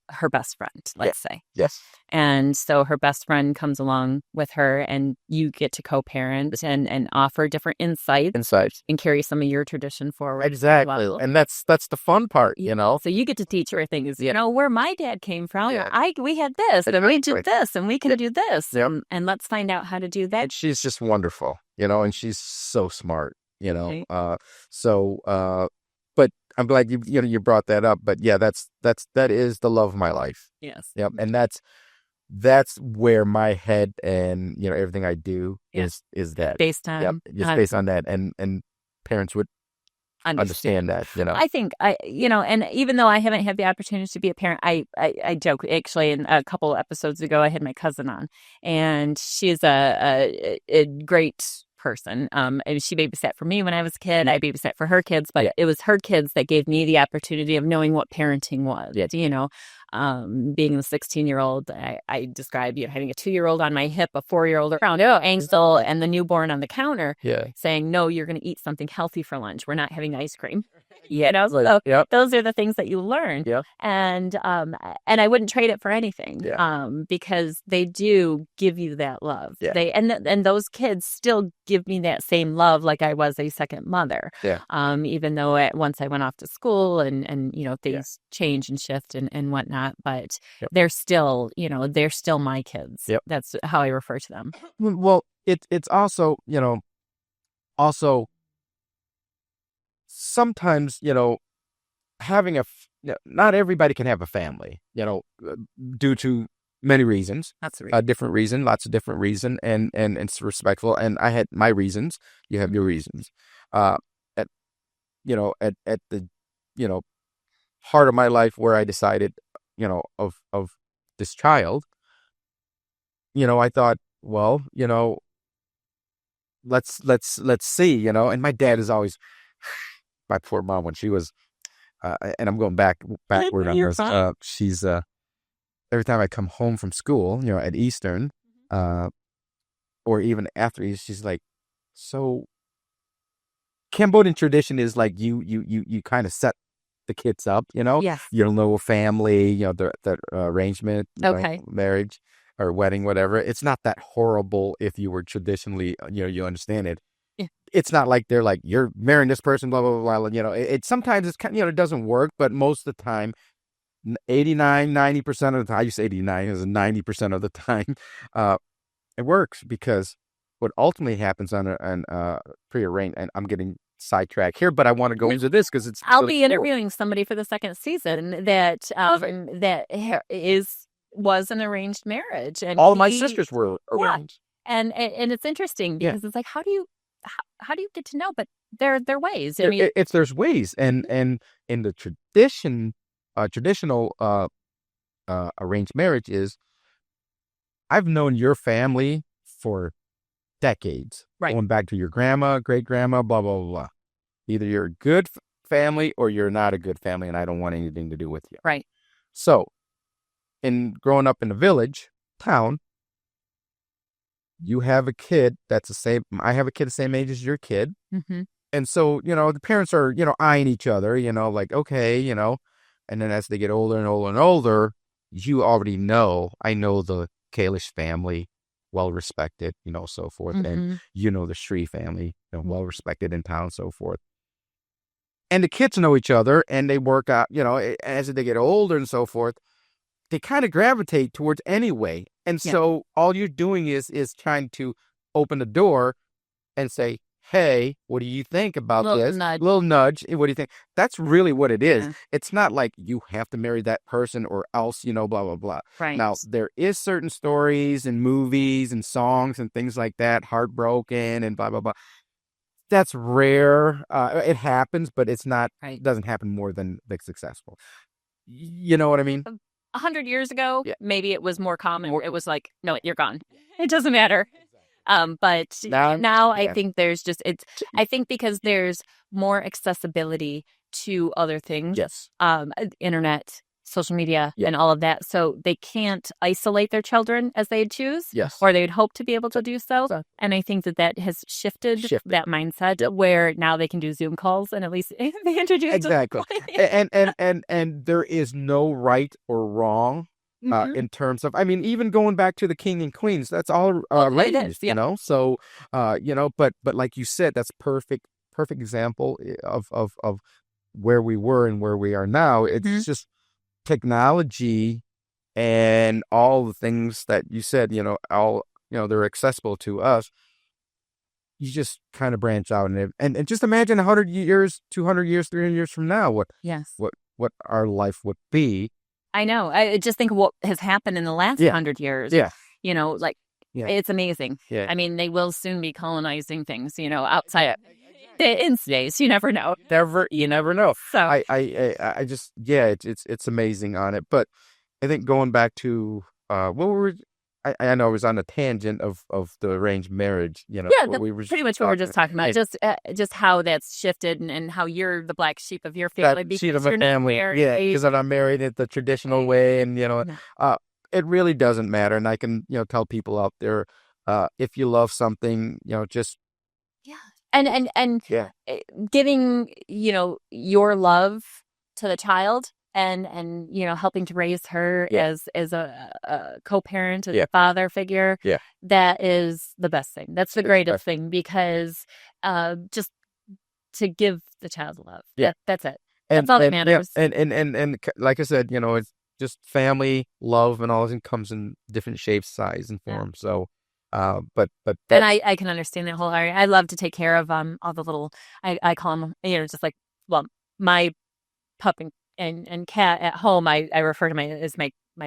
her best friend, let's say. Yes. And so her best friend comes along with her, and you get to co-parent and offer different insights and carry some of your tradition forward. Exactly. And that's the fun part, So you get to teach her things, where my dad came from. Yeah. We had this, and we did this, and we can do this. Yep. And let's find out how to do that. And she's just wonderful, and she's so smart, Right. But I'm glad you brought that up. But yeah, that is the love of my life. Yes. Yep. And that's where my head and everything I do is that based on based on that, and parents would understand that. I think and even though I haven't had the opportunity to be a parent, I joke, actually, in a couple episodes ago I had my cousin on, and she's a great person. And she babysat for me when I was a kid. I babysat for her kids, but it was her kids that gave me the opportunity of knowing what parenting was. Being the 16-year-old, I described having a 2-year-old on my hip, a 4-year-old around ankle, and the newborn on the counter, saying, "No, you're going to eat something healthy for lunch. We're not having ice cream." So those are the things that you learn. And I wouldn't trade it for anything. Because they do give you that love. And those kids still give me that same love, like I was a second mother. Even though once I went off to school and things change and shift and whatnot, but they're still my kids. That's how I refer to them. Well, it's also sometimes, having not everybody can have a family, due to many reasons, That's the reason. different reason, lots of different reason, and it's respectful. And I had my reasons. You have your reasons. At at the heart of my life where I decided, of this child, I thought, well, let's see, and my dad is always my poor mom when she was, and I'm going backward on this. She's every time I come home from school, at Eastern, or even after East, she's like, so Cambodian tradition is like you kind of set the kids up, Yes. your little family, the arrangement, Okay. marriage or wedding, whatever. It's not that horrible if you were traditionally, you understand it. Yeah. It's not like they're like, you're marrying this person, blah, blah, blah, blah. It sometimes it's kind of, it doesn't work, but most of the time, 90% of the time, I use 89 as 90% of the time, it works, because what ultimately happens on prearranged, and I'm getting sidetracked here, but I want to go into this because I'll be interviewing somebody for the second season that was an arranged marriage, and all of my sisters were arranged. And it's interesting because it's like, how do you get to know? But there are ways. I mean, there's ways, and in the traditional arranged marriage is, I've known your family for decades, right, going back to your grandma, great grandma, blah blah blah blah. Either you're a good family or you're not a good family, and I don't want anything to do with you. Right. So, in growing up in a village town, you have a kid that's the same. I have a kid the same age as your kid, and so the parents are eyeing each other, like, okay, and then as they get older and older and older, you already know. I know the Kalish family, well respected, so forth, and the Sri family, well respected in town, so forth. And the kids know each other, and they work out, as they get older and so forth, they kind of gravitate towards anyway. And so all you're doing is trying to open the door and say, hey, what do you think about this? Little nudge. What do you think? That's really what it is. Yeah. It's not like you have to marry that person or else, blah, blah, blah. Right. Now, there is certain stories and movies and songs and things like that, heartbroken and blah, blah, blah. That's rare. It happens, but it's not, it doesn't happen more than the successful. You know what I mean? 100 years ago, maybe it was more common. It was like, no, you're gone. It doesn't matter. But now I think there's I think because there's more accessibility to other things. Yes. Internet, social media, and all of that. So they can't isolate their children as they choose. Yes. Or they'd hope to be able to do so. And I think that has shifted that mindset where now they can do Zoom calls and at least they introduce exactly. and there is no right or wrong. In terms of, I mean, even going back to the king and queens, that's all arranged, So, but like you said, that's perfect example of where we were and where we are now. It's just technology and all the things that you said, they're accessible to us. You just kind of branch out and just imagine 100 years, 200 years, 300 years from now, what our life would be. I know. I just think of what has happened in the last 100 years. Yeah. It's amazing. Yeah. I mean, they will soon be colonizing things, outside in space. You never know. You never know. So I just, it's amazing on it. But I think going back to, I know I was on a tangent of the arranged marriage, pretty much what we're just talking about, just how that's shifted and how you're the black sheep of your family. Sheep of a family, because I'm not married it the traditional way, and it really doesn't matter. And I can tell people out there, if you love something, just and giving your love to the child. And helping to raise her as a co-parent, as a father figure, that is the best thing. That's the greatest thing, because just to give the child love. That's it. That's all that matters. And like I said, it's just family love, and all this comes in different shapes, size, and form. So, but and I can understand that whole area. I love to take care of all the little, I call them, just like, well, my pup and and Kat at home, I refer to my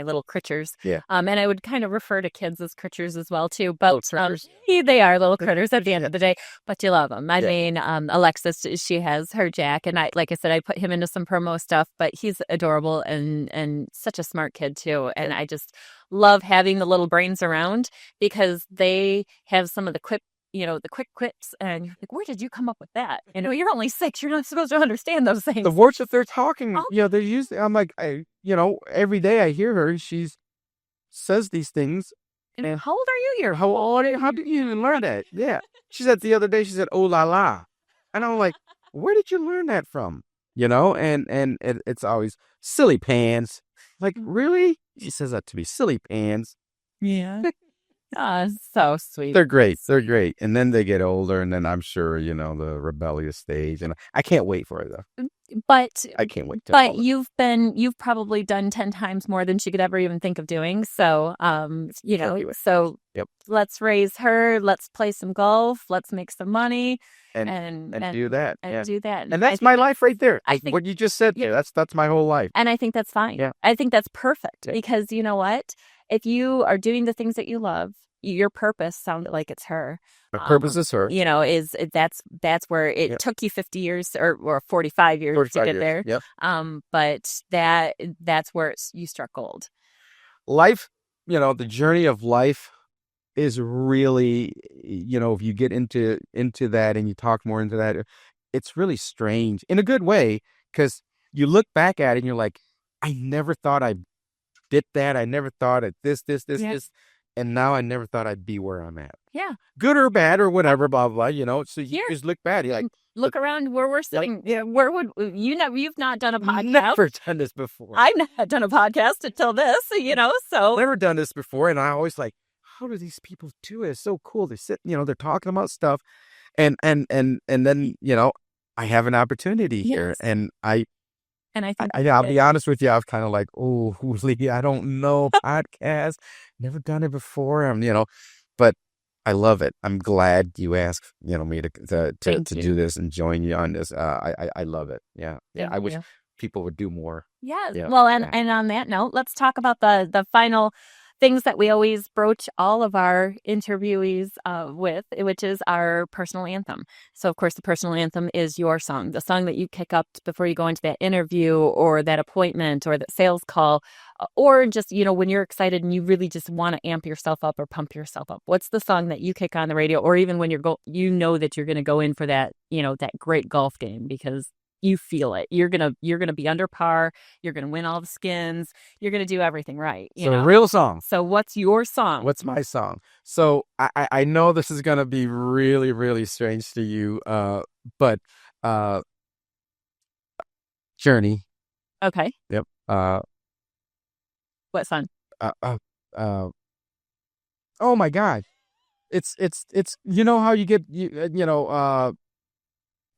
little critters. Yeah. And I would kind of refer to kids as critters as well too. But Little critters? they are little critters at the end of the day. But you love them. I Yeah. mean, Alexis, she has her Jack, and like I said, I put him into some promo stuff. But he's adorable and such a smart kid too. And I just love having the little brains around because they have some of the quick quips, and you're like, where did you come up with that? You're only 6. You're not supposed to understand those things. The words that they're talking, Oh. they use. I'm like, every day I hear her. She says these things. And how old are you? How did you even learn that? Yeah. She said the other day, she said, "Oh la la," and I'm like, where did you learn that from? And it's always silly pants. Like, really? She says that to me, silly pants. Yeah. So sweet. They're great. They're great. And then they get older, and then I'm sure, the rebellious stage. And I can't wait for it, though. But I can't wait. But you've probably done 10 times more than she could ever even think of doing. So, so Yep. let's raise her. Let's play some golf. Let's make some money. And do that. And do that. And that's my life right there. I think what you just said there, that's my whole life. And I think that's fine. Yeah. I think that's perfect Yeah. because you know what? If you are doing the things that you love, your purpose sounded like it's her. My purpose is her. That's where it took you 50 years or 45 years to get there. Yep. But that's where you struck gold. Life, the journey of life is really, if you get into that and you talk more into that, it's really strange in a good way because you look back at it and you're like, I never thought I did that. I never thought of this. And now I never thought I'd be where I'm at. Yeah. Good or bad or whatever, blah, blah, So you just look back. You're like, look around where we're sitting. Yeah. Where would you've not done a podcast? Never done this before. I've not done a podcast until this, so. Never done this before. And I always like, how do these people do it? It's so cool. They sit, they're talking about stuff. And then, I have an opportunity here. And I think I'll be honest with you. I was kind of like, oh, Lee, I don't know podcast. Never done it before. But I love it. I'm glad you asked, me to do this and join you on this. I love it. Yeah. I wish people would do more. Yes. Yeah. Well, and on that note, let's talk about the final things that we always broach all of our interviewees with, which is our personal anthem. So, of course, the personal anthem is your song, the song that you kick up before you go into that interview or that appointment or that sales call, or just, when you're excited and you really just want to amp yourself up or pump yourself up. What's the song that you kick on the radio, or even when that you're going to go in for that, that great golf game because you feel it. You're gonna be under par. You're gonna win all the skins. You're gonna do everything right. A real song. So what's your song? What's my song? So I know this is gonna be really, really strange to you. But Journey. Okay. Yep. What song? Oh my God. It's how you get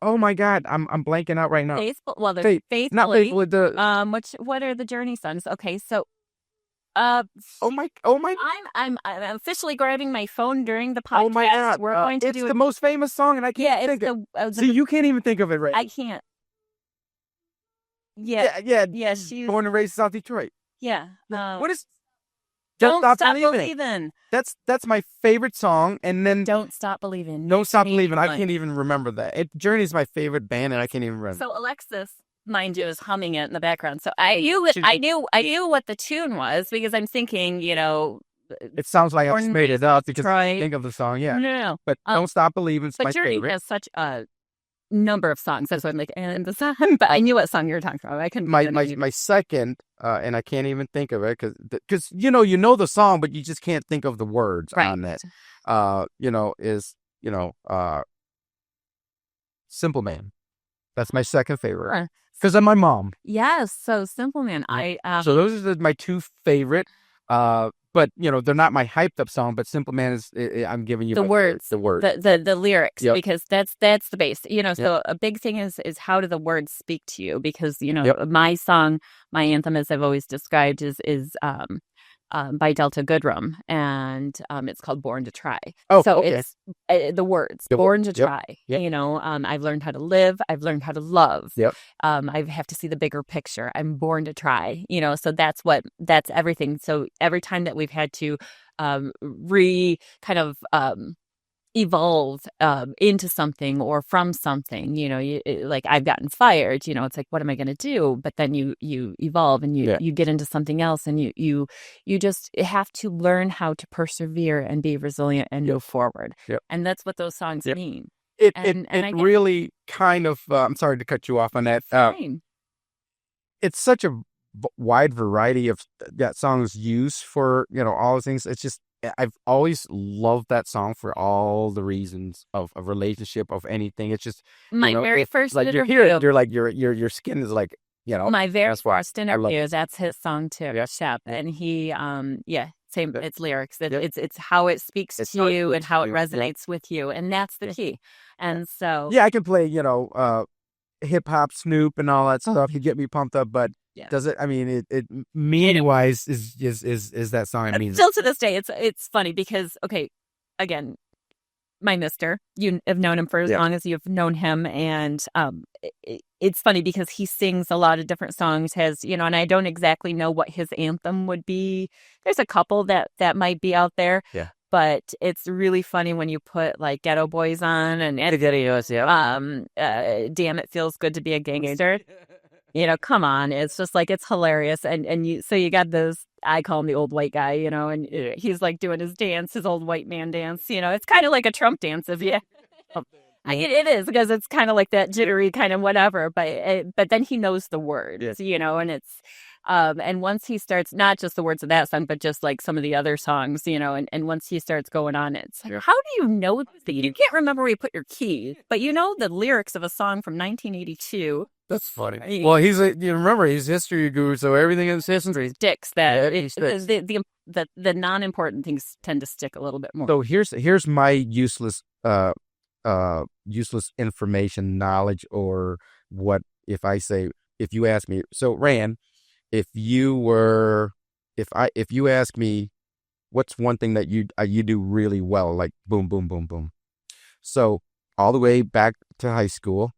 oh my God, I'm blanking out right now. Faithful. Well, there's Faithfully. Not Faithfully. What are the Journey songs? Okay, so. Oh my! I'm officially grabbing my phone during the podcast. Oh my God! We're going to do it's the most famous song, and I can't think of it. See, you can't even think of it, right? I can't. Yeah. She's born and raised in South Detroit. Yeah. What is? Don't Stop Believing. That's my favorite song, and then Don't Stop Believing. Don't Stop Believing. I can't even remember that. Journey is my favorite band, and I can't even remember. So Alexis, mind you, is humming it in the background. So I knew what the tune was because I'm thinking, it sounds like I just made it up because I think of the song. Yeah, no. But Don't Stop Believing is my Journey favorite. Has such a number of songs. That's why I'm like, and the song. But I knew what song you were talking about. I couldn't. My second, and I can't even think of it because you know the song, but you just can't think of the words on that. Is Simple Man. That's my second favorite because of my mom. Yes, so Simple Man. So those are my two favorite. But they're not my hyped up song. But Simple Man is. I'm giving you the words, the lyrics, yep. Because that's the base. So a big thing is how do the words speak to you? Because my song, my anthem, as I've always described, is by Delta Goodrum, and it's called Born to Try. Oh, so okay. it's the words, Yep. born to Yep. try. Yep. You know, I've learned how to live. I've learned how to love. Yep. I have to see the bigger picture. I'm born to try, you know, so that's everything. So every time that we've had to kind of evolve into something or from something, you know, like I've gotten fired, you know, it's like, what am I going to do? But then you evolve and you get into something else, and you just have to learn how to persevere and be resilient and move forward. And that's what those songs mean. It really kind of, I'm sorry to cut you off on that. It's such a wide variety of that songs used for, you know, all the things. It's just, I've always loved that song for all the reasons of a relationship, of anything. It's just, my very first like interview. You hear it, you're like, your skin is like, you know. My very first interview, that's his song too, Shep. Yeah. And he, same, it's lyrics. It's how it speaks to you and how it resonates with you. And that's the key. And so. Yeah, I can play, you know, hip hop, Snoop and all that stuff. You get me pumped up, but does it? I mean, it meaning wise is that song? I mean, still to this day, it's funny because, okay, again, my mister, you have known him for as long as you've known him, and it's funny because he sings a lot of different songs. Has, you know, and I don't exactly know what his anthem would be. There's a couple that might be out there. Yeah. But it's really funny when you put like Ghetto Boys on and Damn It Feels Good to Be a Gangster. You know, come on. It's just like, it's hilarious. And you got this, I call him the old white guy, you know, and he's like doing his dance, his old white man dance. You know, it's kind of like a Trump dance it is, because it's kind of like that jittery kind of whatever. But then he knows the words, you know, and it's. And once he starts, not just the words of that song, but just like some of the other songs, you know, and once he starts going on, it's like, how do you know that you can't remember where you put your keys, but you know the lyrics of a song from 1982. That's funny. Well, you remember, he's history guru, so everything is history sticks. The non-important things tend to stick a little bit more. So here's my useless information, knowledge, or what if you ask me. So Rand, if you ask me, what's one thing that you do really well, like boom, boom, boom, boom. So all the way back to high school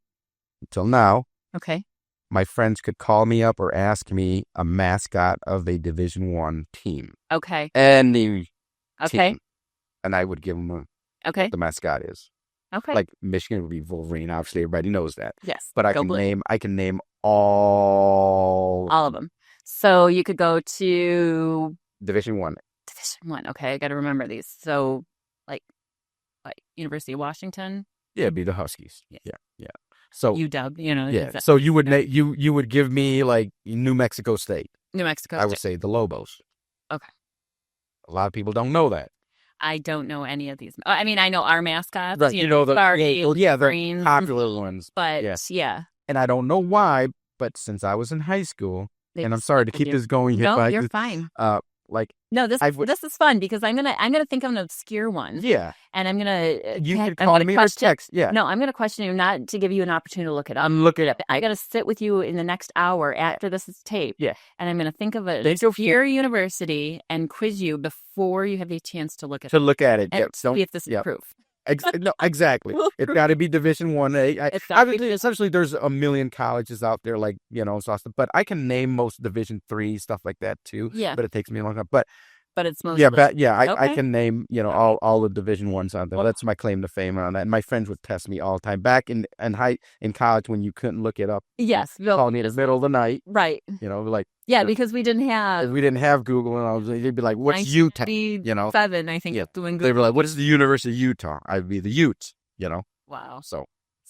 until now, okay, my friends could call me up or ask me a mascot of a Division I team. Okay. Any okay. team, and I would give them the mascot is. Okay. Like Michigan would be Wolverine. Obviously, everybody knows that. Yes. But I can name all of them. So you could go to Division I. Division I. Okay, I got to remember these. So, like University of Washington. Yeah, it'd be the Huskies. Yeah. So UW, you know. Yeah. So you would you would give me like New Mexico State. New Mexico. I would say the Lobos. Okay. A lot of people don't know that. I don't know any of these. I mean, I know our mascots. Right. You know the Greens, popular ones. But yeah. And I don't know why, but since I was in high school, and I'm sorry to keep this going. No, you're fine. This is fun because I'm gonna think of an obscure one. Yeah. And I'm gonna you can call me or text. Yeah. No, I'm gonna question you, not to give you an opportunity to look it up. I'm looking it up. I gotta sit with you in the next hour after this is taped. Yeah. And I'm gonna think of an obscure university and quiz you before you have the chance to look at it. And see if this is proof. No, exactly. It's got to be Division I. Essentially, there's a million colleges out there, like, you know, but I can name most Division III stuff like that too. Yeah, but it takes me a long time. But it's mostly I can name, you know, all the Division I's out there. Well, that's my claim to fame on that. And my friends would test me all the time back in college when you couldn't look it up. Yes, call me in the middle of the night. Right. You know, like because we didn't have Google, and they'd be like, "What's Utah?" You know, 7, I think. Yeah. They were like, "What is the University of Utah?" I'd be the Utes. You know. Wow. So.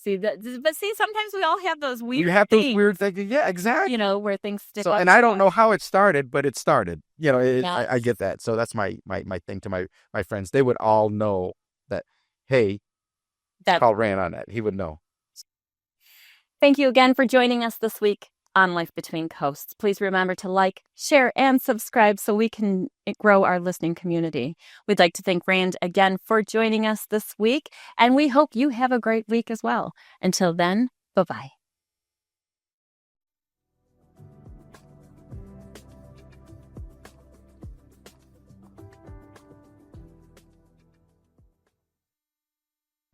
But sometimes we all have those weird. You have those weird things. Yeah, exactly. You know, where things stick. And I don't know how it started, but it started. You know, I get that. So that's my thing to my friends. They would all know that. Hey, call Rand on that. He would know. Thank you again for joining us this week on Life Between Coasts. Please remember to like, share, and subscribe so we can grow our listening community. We'd like to thank Rand again for joining us this week, and we hope you have a great week as well. Until then, bye-bye.